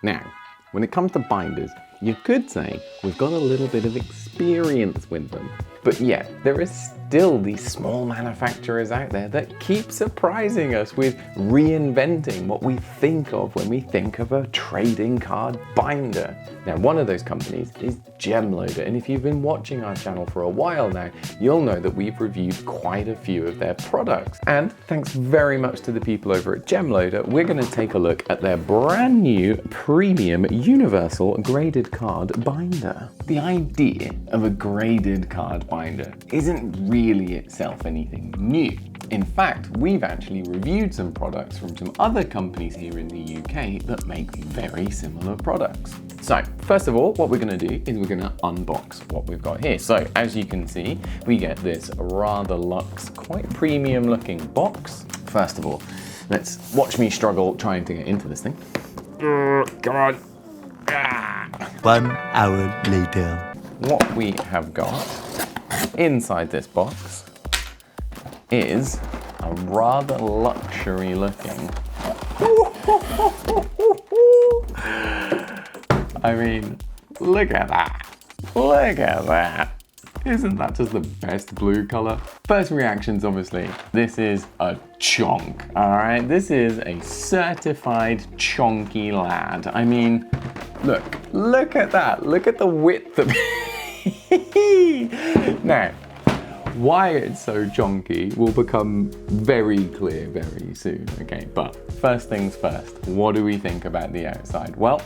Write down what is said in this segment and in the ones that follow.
Now, when it comes to binders, you could say we've got a little bit of experience with them. But yet, there is still these small manufacturers out there that keep surprising us with reinventing what we think of when we think of a trading card binder. Now, one of those companies is Gemloader, and if you've been watching our channel for a while now, you'll know that we've reviewed quite a few of their products. And thanks very much to the people over at Gemloader, we're going to take a look at their brand new premium universal graded card binder. The idea of a graded card binder isn't really itself anything new. In fact, we've actually reviewed some products from some other companies here in the UK that make very similar products. So, first of all, what we're going to do is we're going to unbox what we've got here. So, as you can see, we get this rather luxe, quite premium looking box. First of all, let's watch me struggle trying to get into this thing. Come on. 1 hour later. What we have got inside this box is a rather luxury looking. I mean, look at that. Look at that. Isn't that just the best blue color? First reactions, obviously, this is a chonk, all right? This is a certified chonky lad. I mean, look at that. Look at the width of Now, why it's so chonky will become very clear very soon, okay? But first things first, what do we think about the outside? Well,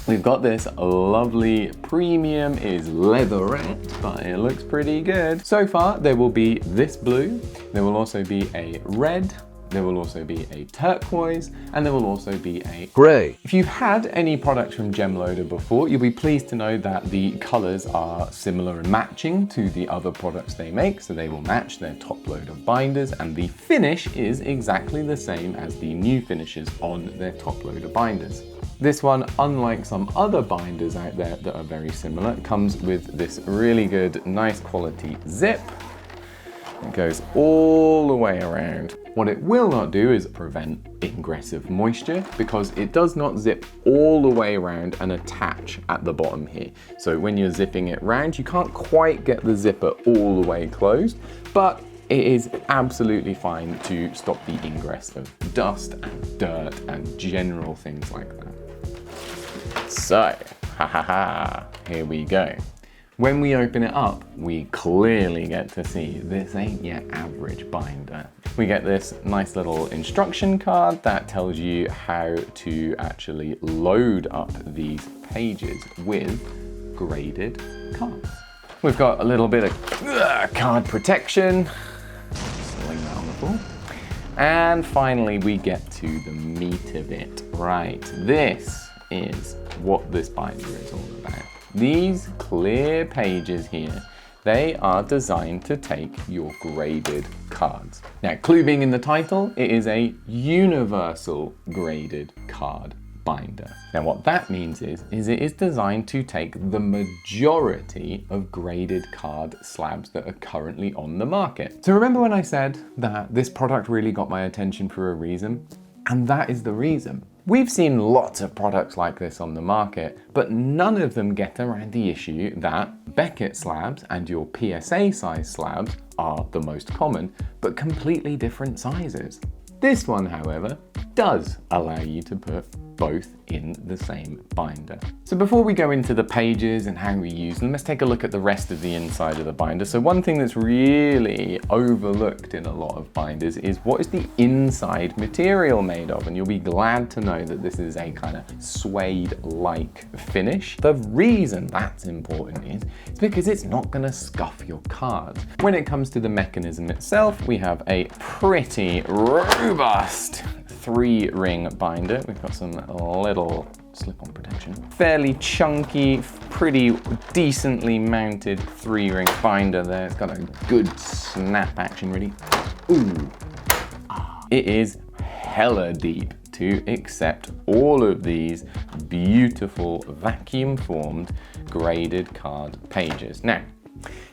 we've got this lovely premium, is leatherette, but it looks pretty good. So far, there will be this blue, there will also be a red, there will also be a turquoise, and there will also be a grey. If you've had any products from Gemloader before, you'll be pleased to know that the colors are similar and matching to the other products they make, so they will match their top loader binders, and the finish is exactly the same as the new finishes on their top loader binders. This one, unlike some other binders out there that are very similar, comes with this really good, nice quality zip. It goes all the way around. What it will not do is prevent ingress of moisture, because it does not zip all the way around and attach at the bottom here. So when you're zipping it round, you can't quite get the zipper all the way closed, but it is absolutely fine to stop the ingress of dust and dirt and general things like that. So, here we go. When we open it up, we clearly get to see this ain't your average binder. We get this nice little instruction card that tells you how to actually load up these pages with graded cards. We've got a little bit of card protection. Sling that on the floor. And finally, we get to the meat of it. Right, this is what this binder is all about. These clear pages here, they are designed to take your graded cards. Now, clue being in the title, it is a universal graded card binder. Now, what that means is it is designed to take the majority of graded card slabs that are currently on the market. So remember when I said that this product really got my attention for a reason? And that is the reason. We've seen lots of products like this on the market, but none of them get around the issue that Beckett slabs and your PSA size slabs are the most common, but completely different sizes. This one, however, does allow you to put both in the same binder. So before we go into the pages and how we use them, let's take a look at the rest of the inside of the binder. So one thing that's really overlooked in a lot of binders is what is the inside material made of, and you'll be glad to know that this is a kind of suede-like finish. The reason that's important is because it's not going to scuff your cards. When it comes to the mechanism itself, we have a pretty robust 3-ring binder. We've got some little slip-on protection. Fairly chunky, pretty decently mounted 3-ring binder there. It's got a good snap action, ready? Ooh. It is hella deep to accept all of these beautiful vacuum-formed graded card pages. Now,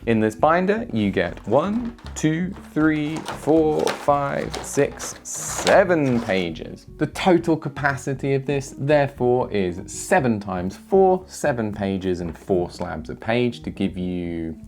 In this binder, you get 1, 2, 3, 4, 5, 6, 7 pages. The total capacity of this, therefore, is 7 times 4, 7 pages and 4 slabs a page to give you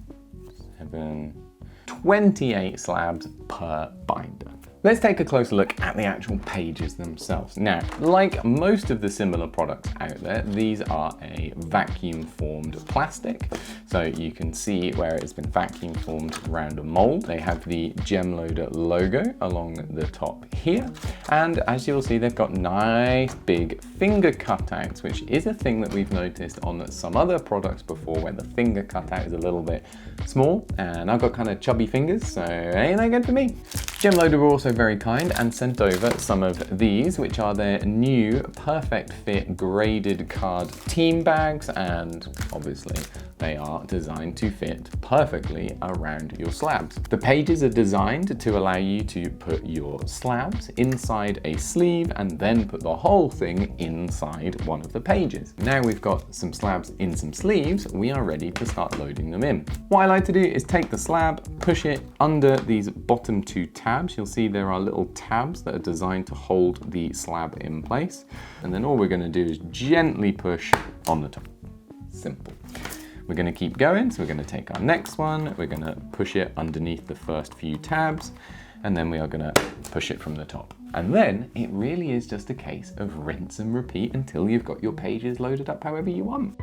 28 slabs per binder. Let's take a closer look at the actual pages themselves. Now, like most of the similar products out there, these are a vacuum formed plastic. So you can see where it's been vacuum formed around a mold. They have the Gemloader logo along the top here. And as you'll see, they've got nice big finger cutouts, which is a thing that we've noticed on some other products before where the finger cutout is a little bit small. And I've got kind of chubby fingers, so ain't that good for me. Gemloader were also very kind and sent over some of these, which are their new perfect fit graded card team bags, and obviously they are designed to fit perfectly around your slabs. The pages are designed to allow you to put your slabs inside a sleeve and then put the whole thing inside one of the pages. Now we've got some slabs in some sleeves, we are ready to start loading them in. What I like to do is take the slab, push it under these bottom 2 tabs. You'll see there are little tabs that are designed to hold the slab in place. And then all we're going to do is gently push on the top. Simple. We're going to keep going, so we're going to take our next one, we're going to push it underneath the first few tabs, and then we are going to push it from the top. And then it really is just a case of rinse and repeat until you've got your pages loaded up however you want.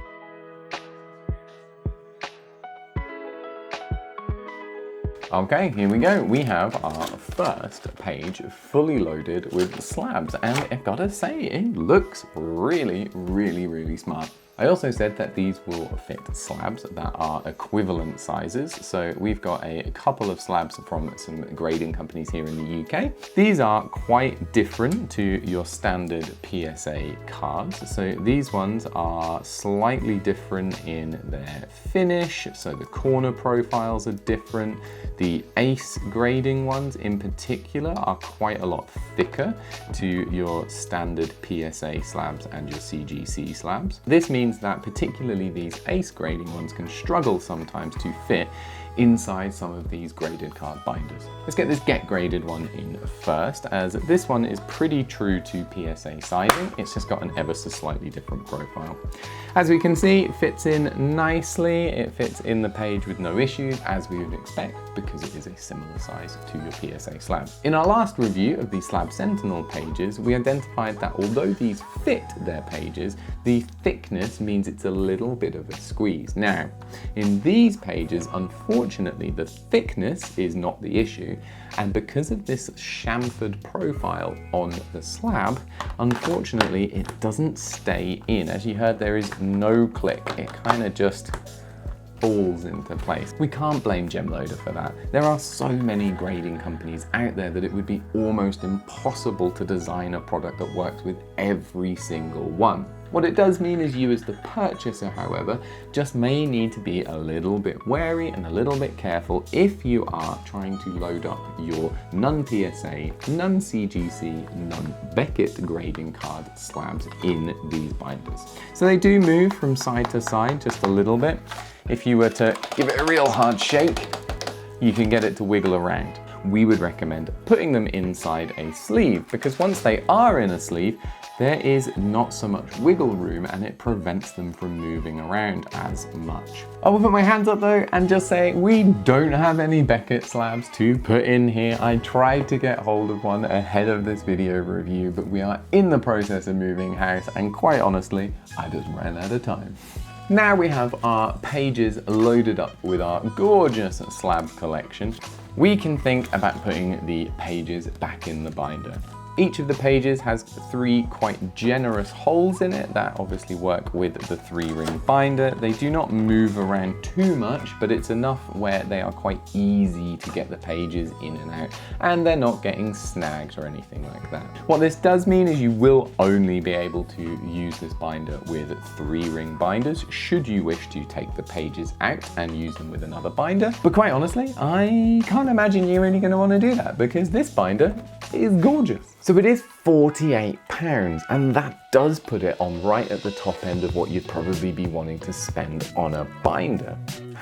Okay, here we go. We have our first page fully loaded with slabs, and I've got to say, it looks really, really, really smart. I also said that these will fit slabs that are equivalent sizes. So we've got a couple of slabs from some grading companies here in the UK. These are quite different to your standard PSA cards. So these ones are slightly different in their finish. So the corner profiles are different. The ACE grading ones in particular are quite a lot thicker to your standard PSA slabs and your CGC slabs. This means that particularly these ACE grading ones can struggle sometimes to fit inside some of these graded card binders. Let's get this get graded one in first, as this one is pretty true to PSA sizing. It's just got an ever so slightly different profile. As we can see, it fits in nicely. It fits in the page with no issues, as we would expect, because it is a similar size to your PSA slab. In our last review of the Slab Sentinel pages, we identified that although these fit their pages, the thickness means it's a little bit of a squeeze. Now, in these pages, unfortunately, the thickness is not the issue, and because of this chamfered profile on the slab, unfortunately, it doesn't stay in. As you heard, there is no click. It kind of just falls into place. We can't blame Gemloader for that. There are so many grading companies out there that it would be almost impossible to design a product that works with every single one. What it does mean is you as the purchaser, however, just may need to be a little bit wary and a little bit careful if you are trying to load up your non-PSA, non-CGC, non-Beckett grading card slabs in these binders. So they do move from side to side just a little bit. If you were to give it a real hard shake, you can get it to wiggle around. We would recommend putting them inside a sleeve, because once they are in a sleeve, there is not so much wiggle room and it prevents them from moving around as much. I will put my hands up though and just say we don't have any Beckett slabs to put in here. I tried to get hold of one ahead of this video review, but we are in the process of moving house, and quite honestly, I just ran out of time. Now we have our pages loaded up with our gorgeous slab collection. We can think about putting the pages back in the binder. Each of the pages has 3 quite generous holes in it that obviously work with the 3-ring binder. They do not move around too much, but it's enough where they are quite easy to get the pages in and out, and they're not getting snagged or anything like that. What this does mean is you will only be able to use this binder with 3-ring binders should you wish to take the pages out and use them with another binder. But quite honestly, I can't imagine you're really going to want to do that, because this binder is gorgeous. So it is £48, and that does put it on right at the top end of what you'd probably be wanting to spend on a binder.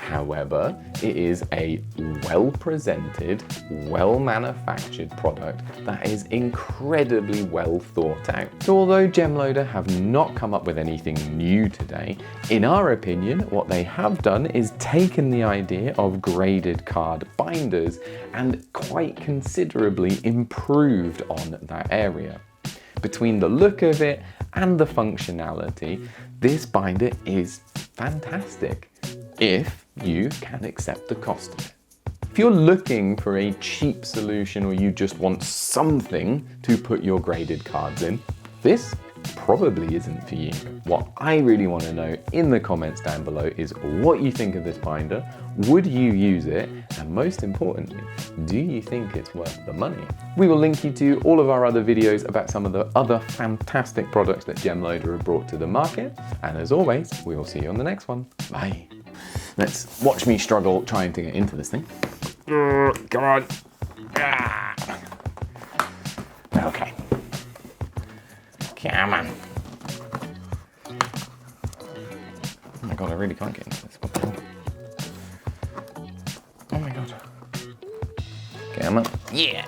However, it is a well-presented, well-manufactured product that is incredibly well thought out. So although Gemloader have not come up with anything new today, in our opinion, what they have done is taken the idea of graded card binders and quite considerably improved on that area. Between the look of it and the functionality, this binder is fantastic, if you can accept the cost of it. If you're looking for a cheap solution or you just want something to put your graded cards in, this probably isn't for you. What I really want to know in the comments down below is what you think of this binder, would you use it, and most importantly, do you think it's worth the money? We will link you to all of our other videos about some of the other fantastic products that Gemloader have brought to the market, and as always, we will see you on the next one. Bye. Let's watch me struggle trying to get into this thing. Come on. Okay. Come on. Oh my god, I really can't get into this. What the hell? Oh my god. Come on. Yeah.